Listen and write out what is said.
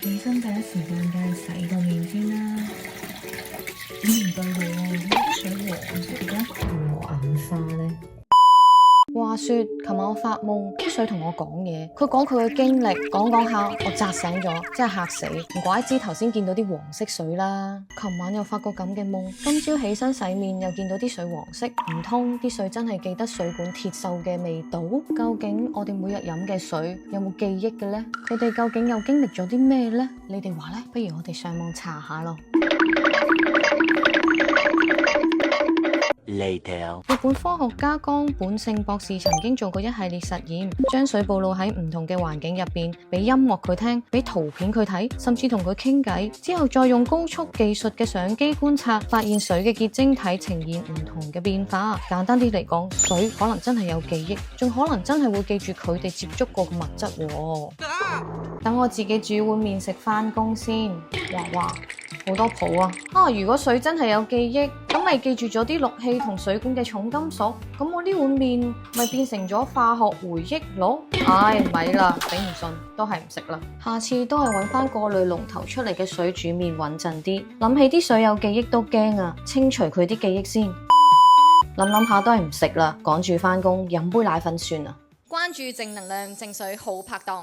起身第一時間梗係洗個面先啦。唔對路喎，啲水黃色嘅，係我眼花呢？話說，琴晚我發夢，啲水同我講嘢，佢講佢嘅經歷，講下，我扎醒咗，真係嚇死，唔怪之頭先見到啲黃色水啦。琴晚又發過咁嘅夢，今朝起身洗面又見到啲水黃色，唔通啲水真係記得水管鐵鏽嘅味道？究竟我哋每日飲嘅水有冇記憶嘅呢？佢哋究竟又經歷咗啲咩呢？你哋話呢？不如我哋上網查下咯。Later. 日本科學家岡本勝博士曾經做過一系列實驗，將水暴露喺唔同嘅環境入邊，俾音樂佢聽，俾圖片佢睇，甚至同佢傾偈，之後再用高速技術嘅相機觀察，發現水嘅結晶體呈現唔同嘅變化。簡單啲嚟講，水可能真係有記憶，仲可能真係會記住佢哋接觸過嘅物質。等我自己煮碗麵食返工先。哇，好多譜啊！如果水真係有記憶，咁咪記住咗啲氯氣同水管嘅重金屬，咁我呢碗麵咪變成咗化學回憶錄？咪啦，頂唔順，都係唔食啦。下次都係揾翻過濾龍頭出嚟嘅水煮麵穩陣啲。諗起啲水有記憶都驚啊，清除佢啲記憶先。諗下都係唔食啦，趕住翻工，飲杯奶粉算啦。關注正能量，正水好拍檔。